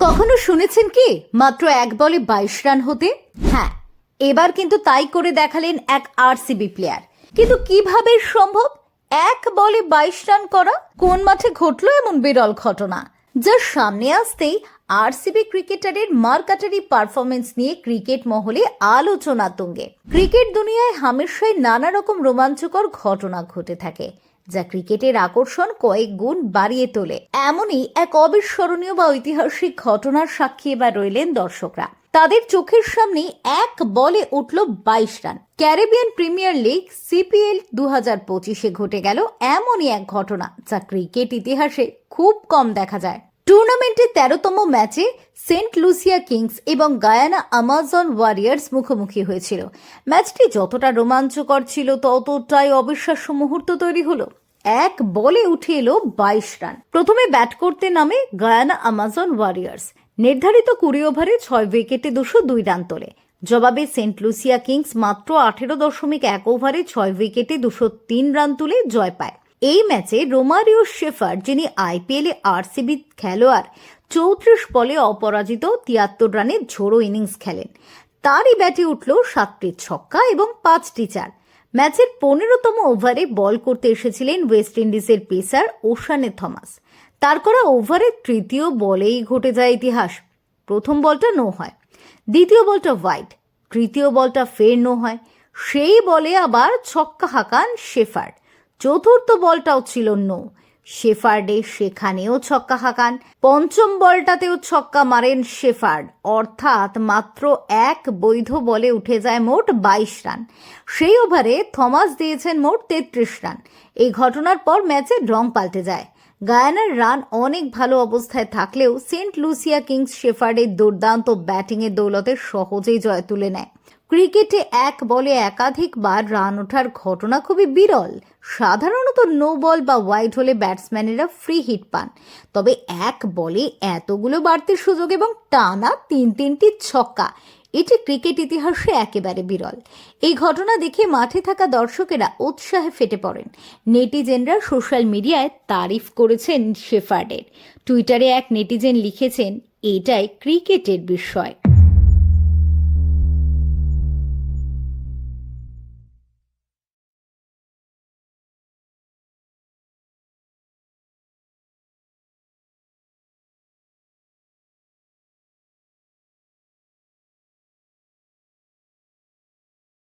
কখনো শুনেছেন কি মাত্র এক বলে 22 রান হতে? হ্যাঁ, এবার কিন্তু তাই করে দেখালেন এক আরসিবি প্লেয়ার। কিন্তু কিভাবে সম্ভব এক বলে 22 রান করা? কোন মাঠে ঘটলো এমন বিরল ঘটনা, যার সামনে আসতেই আরসিবি ক্রিকেটারের মারকাটারি পারফরমেন্স নিয়ে ক্রিকেট মহলে আলোচনা তুঙ্গে। ক্রিকেট দুনিয়ায় হামেশাই নানা রকম রোমাঞ্চকর ঘটনা ঘটে থাকে, যা ক্রিকেটের আকর্ষণ কয়েক গুণ বাড়িয়ে তোলে। এমনই এক অবিস্মরণীয় বা ঐতিহাসিক ঘটনার সাক্ষী এবার রইলেন দর্শকরা। তাদের চোখের সামনে এক বলে উঠল 22 রান। ক্যারিবিয়ান প্রিমিয়ার লিগ সিপিএল 2025-এ ঘটে গেল এমনই এক ঘটনা, যা ক্রিকেট ইতিহাসে খুব কম দেখা যায়। টুর্নামেন্টের 13তম ম্যাচে সেন্ট লুসিয়া কিংস এবং গায়ানা আমাজন ওয়ারিয়ার্স মুখোমুখি হয়েছিল। ম্যাচটি যতটা রোমাঞ্চকর ছিল, ততটাই অবিশ্বাস্য মুহূর্ত তৈরি হলো। এক বলে উঠে এলো 22 রান। প্রথমে ব্যাট করতে নামে গায়ানা আমাজন ওয়ারিয়ার্স। নির্ধারিত 20 ওভারে 6 উইকেটে 202 রান তোলে। জবাবে সেন্ট লুসিয়া কিংস মাত্র 18.1 ওভারে 6 উইকেটে 203 রান তুলে জয় পায়। এই ম্যাচে রোমারিও শেফার্ড, যিনি আইপিএলে আরসিবি খেলোয়াড়, 34 বলে অপরাজিত 73 রানের ঝোড়ো ইনিংস খেলেন। তারই ব্যাটে উঠল 7টি ছক্কা এবং 5টি চার। ম্যাচের 15তম ওভারে বল করতে এসেছিলেন ওয়েস্ট ইন্ডিজের পেসার ওশানে থমাস। তার করা ওভারের তৃতীয় বলেই ঘটে যায় ইতিহাস। প্রথম বলটা নো হয়, দ্বিতীয় বলটা ওয়াইড, তৃতীয় বলটা ফের নো হয়। সেই বলে আবার ছক্কা হাঁকান শেফার্ড। চতুর্থ বলটাও ছিল নো, শেফার্ডে সেখানেও ছক্কা হাঁকান। পঞ্চম বলটাতেও ছক্কা মারেন শেফার্ড। অর্থাৎ মাত্র এক বৈধ বলে উঠে যায় মোট 22 রান। সেই ওভারে থমাস দিয়েছেন মোট 33 রান। এই ঘটনার পর ম্যাচের রং পাল্টে যায়। গায়ানার রান অনেক ভালো অবস্থায় থাকলেও সেন্ট লুসিয়া কিংস শেফার্ডের দুর্দান্ত ব্যাটিংয়ের দৌলতে সহজেই জয় তুলে নেয়। ক্রিকেটে এক বলে একাধিকবার রান ওঠার ঘটনা খুবই বিরল। সাধারণত নো বল বা ওয়াইড হলে ব্যাটসম্যানেরা ফ্রি হিট পান, তবে এক বলে এতগুলো বাড়তির সুযোগ এবং টানা 3টি ছক্কা, এটি ক্রিকেট ইতিহাসে একেবারে বিরল। এই ঘটনা দেখে মাঠে থাকা দর্শকেরা উৎসাহে ফেটে পড়েন। নেটিজেনরা সোশ্যাল মিডিয়ায় তারিফ করেছেন শেফার্ডের। টুইটারে এক নেটিজেন লিখেছেন, এটাই ক্রিকেটের বিষয়।